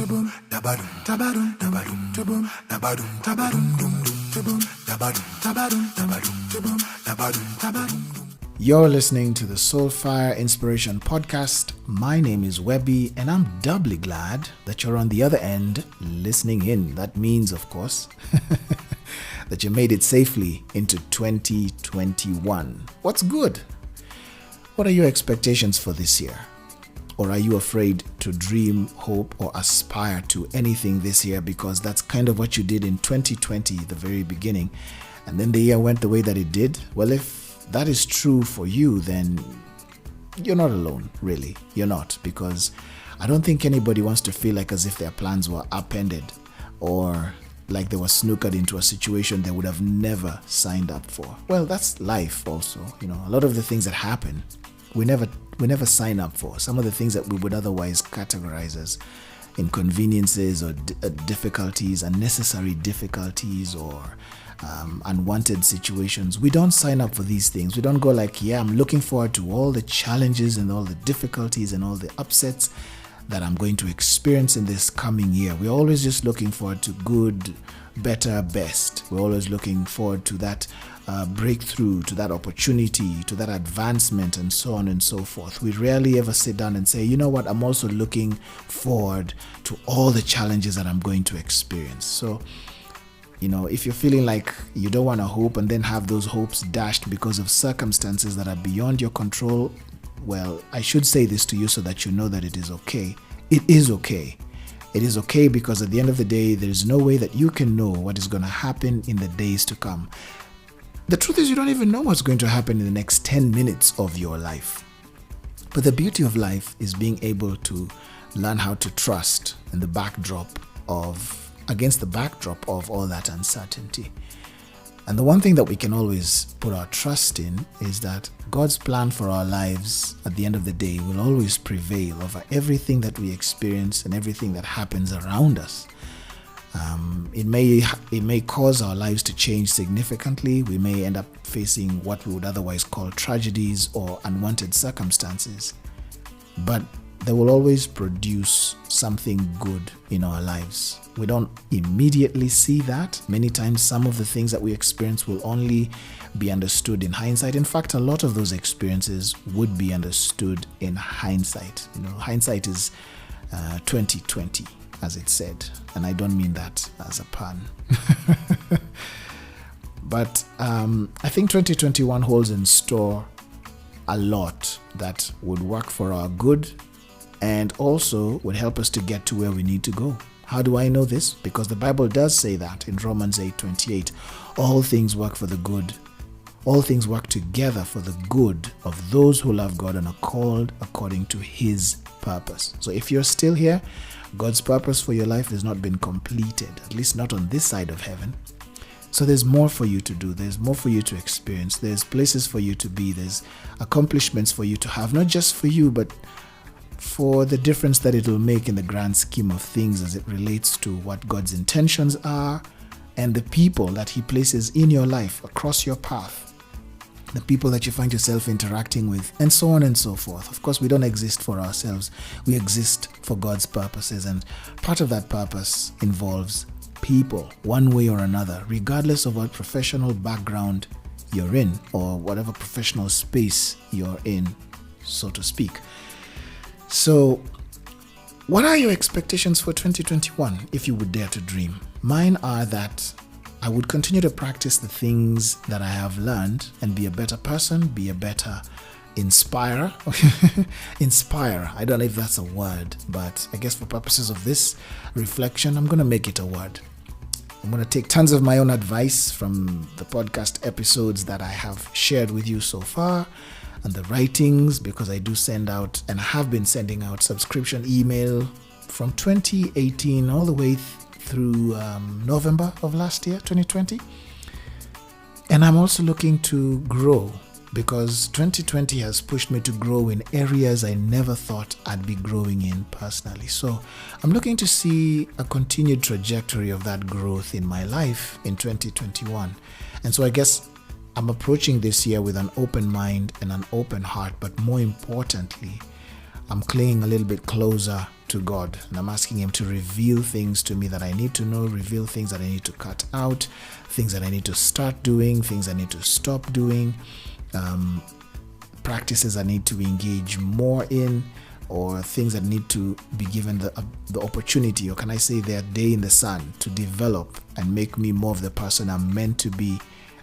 You're listening to the Soulfire Inspiration Podcast. My name is Webby, and I'm doubly glad that you're on the other end listening in. That means, of course, that you made it safely into 2021. What's good? What are your expectations for this year? Or are you afraid to dream, hope, or aspire to anything this year because that's kind of what you did in 2020, the very beginning, and then the year went the way that it did? Well, if that is true for you, then you're not alone, really. You're not, because I don't think anybody wants to feel like as if their plans were upended or like they were snookered into a situation they would have never signed up for. Well, that's life also. You know, a lot of the things that happen, we never sign up for. Some of the things that we would otherwise categorize as inconveniences or difficulties, unnecessary difficulties, or unwanted situations. We don't sign up for these things. We don't go like, yeah, I'm looking forward to all the challenges and all the difficulties and all the upsets that I'm going to experience in this coming year. We're always just looking forward to good, better, best. We're always looking forward to that breakthrough, to that opportunity, to that advancement, and so on and so forth. We rarely ever sit down and say, you know what, I'm also looking forward to all the challenges that I'm going to experience. So, you know, if you're feeling like you don't want to hope and then have those hopes dashed because of circumstances that are beyond your control, well, I should say this to you so that you know that it is okay. It is okay. It is okay, because at the end of the day, there's no way that you can know what is going to happen in the days to come. The truth is, you don't even know what's going to happen in the next 10 minutes of your life. But the beauty of life is being able to learn how to trust in the against the backdrop of all that uncertainty. And the one thing that we can always put our trust in is that God's plan for our lives at the end of the day will always prevail over everything that we experience and everything that happens around us. It may cause our lives to change significantly. We may end up facing what we would otherwise call tragedies or unwanted circumstances. But they will always produce something good in our lives. We don't immediately see that. Many times, some of the things that we experience will only be understood in hindsight. In fact, a lot of those experiences would be understood in hindsight. You know, hindsight is 2020, as it said, and I don't mean that as a pun. But I think 2021 holds in store a lot that would work for our good and also would help us to get to where we need to go. How do I know this? Because the Bible does say that in Romans 8:28, all things work for the good. All things work together for the good of those who love God and are called according to His purpose. So if you're still here, God's purpose for your life has not been completed, at least not on this side of heaven. So there's more for you to do. There's more for you to experience. There's places for you to be. There's accomplishments for you to have, not just for you, but for the difference that it will make in the grand scheme of things as it relates to what God's intentions are and the people that He places in your life across your path, the people that you find yourself interacting with, and so on and so forth. Of course, we don't exist for ourselves. We exist for God's purposes, and part of that purpose involves people, one way or another, regardless of what professional background you're in or whatever professional space you're in, so to speak. So, what are your expectations for 2021, if you would dare to dream? Mine are that I would continue to practice the things that I have learned and be a better person, be a better inspirer. Inspire, I don't know if that's a word, but I guess for purposes of this reflection, I'm going to make it a word. I'm going to take tons of my own advice from the podcast episodes that I have shared with you so far, and the writings, because I do send out and have been sending out subscription email from 2018 all the way through November of last year, 2020. And I'm also looking to grow, because 2020 has pushed me to grow in areas I never thought I'd be growing in personally. So I'm looking to see a continued trajectory of that growth in my life in 2021. And so I guess I'm approaching this year with an open mind and an open heart, but more importantly, I'm clinging a little bit closer to God, and I'm asking Him to reveal things to me that I need to know, reveal things that I need to cut out, things that I need to start doing, things I need to stop doing, practices I need to engage more in, or things that need to be given the opportunity, or can I say their day in the sun, to develop and make me more of the person I'm meant to be,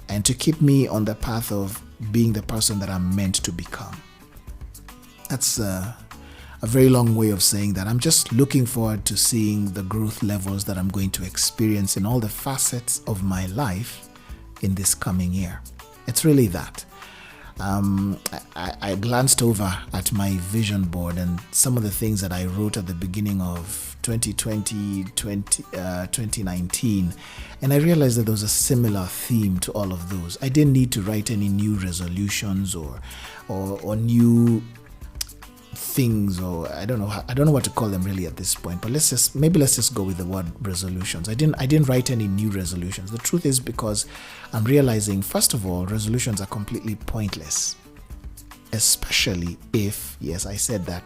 and to keep me on the path of being the person that I'm meant to become. That's a very long way of saying that I'm just looking forward to seeing the growth levels that I'm going to experience in all the facets of my life in this coming year. It's really that. I glanced over at my vision board and some of the things that I wrote at the beginning of 2019, and I realized that there was a similar theme to all of those. I didn't need to write any new resolutions or new things, or I don't know what to call them really at this point, but let's just go with the word resolutions. I didn't write any new resolutions. The truth is, because I'm realizing, first of all, resolutions are completely pointless, especially if, yes, I said that,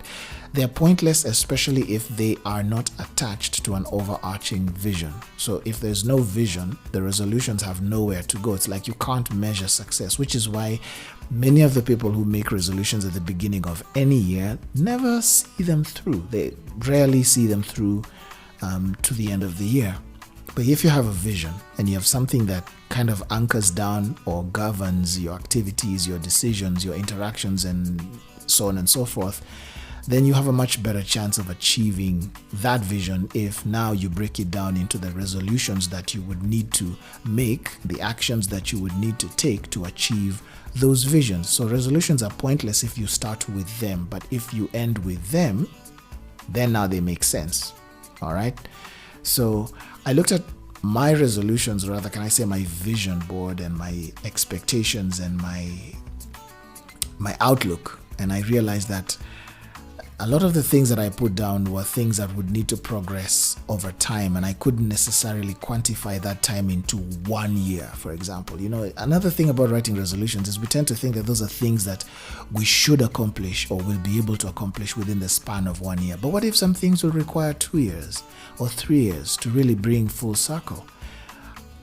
they're pointless, especially if they are not attached to an overarching vision. So if there's no vision, the resolutions have nowhere to go. It's like you can't measure success, which is why many of the people who make resolutions at the beginning of any year never see them through. They rarely see them through to the end of the year. But if you have a vision and you have something that kind of anchors down or governs your activities, your decisions, your interactions, and so on and so forth, then you have a much better chance of achieving that vision if now you break it down into the resolutions that you would need to make, the actions that you would need to take to achieve those visions. So resolutions are pointless if you start with them, but if you end with them, then now they make sense. All right. So I looked at my resolutions, or rather, can I say my vision board, and my expectations and my outlook, and I realized that a lot of the things that I put down were things that would need to progress over time, and I couldn't necessarily quantify that time into 1 year, for example. You know, another thing about writing resolutions is we tend to think that those are things that we should accomplish or will be able to accomplish within the span of 1 year. But what if some things will require 2 years or 3 years to really bring full circle?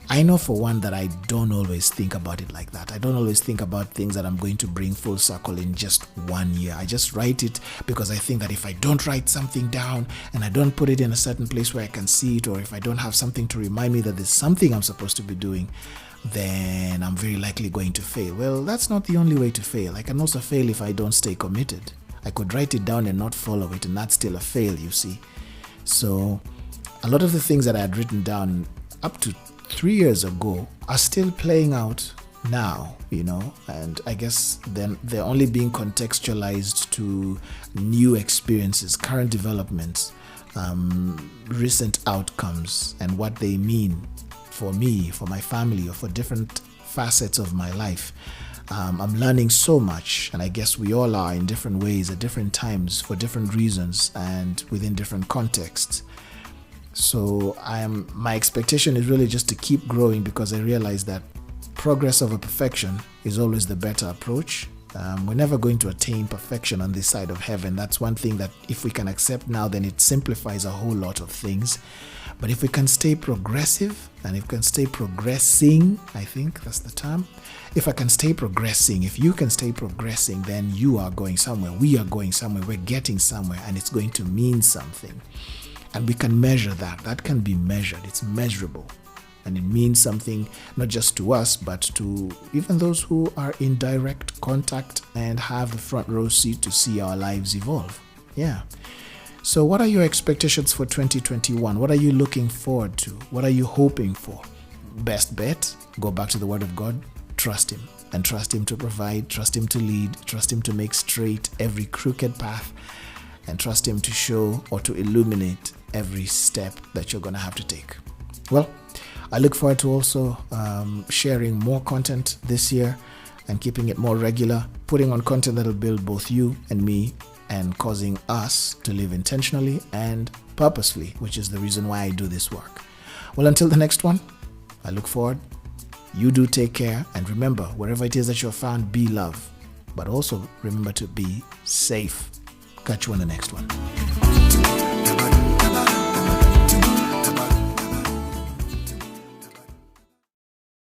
I know for one that I don't always think about it like that. I don't always think about things that I'm going to bring full circle in just 1 year. I just write it because I think that if I don't write something down and I don't put it in a certain place where I can see it, or if I don't have something to remind me that there's something I'm supposed to be doing, then I'm very likely going to fail. Well, that's not the only way to fail. I can also fail if I don't stay committed. I could write it down and not follow it, and that's still a fail, you see. So a lot of the things that I had written down up to 3 years ago are still playing out now, you know, and I guess then they're only being contextualized to new experiences, current developments, recent outcomes, and what they mean for me, for my family, or for different facets of my life. I'm learning so much, and I guess we all are in different ways at different times for different reasons and within different contexts. So my expectation is really just to keep growing, because I realize that progress over perfection is always the better approach. We're never going to attain perfection on this side of heaven. That's one thing that if we can accept now, then it simplifies a whole lot of things. But if we can stay progressive, and if we can stay progressing, I think that's the term. If I can stay progressing, if you can stay progressing, then you are going somewhere. We are going somewhere. We're getting somewhere, and it's going to mean something. And we can measure that. That can be measured. It's measurable. And it means something not just to us, but to even those who are in direct contact and have the front row seat to see our lives evolve. Yeah. So what are your expectations for 2021? What are you looking forward to? What are you hoping for? Best bet, go back to the Word of God. Trust Him. And trust Him to provide. Trust Him to lead. Trust Him to make straight every crooked path. And trust Him to show or to illuminate every step that you're going to have to take. Well, I look forward to also sharing more content this year and keeping it more regular, putting on content that will build both you and me and causing us to live intentionally and purposefully, which is the reason why I do this work. Well, until the next one, I look forward. You do take care, and remember, wherever it is that you're found, be love, but also remember to be safe. Catch you on the next one.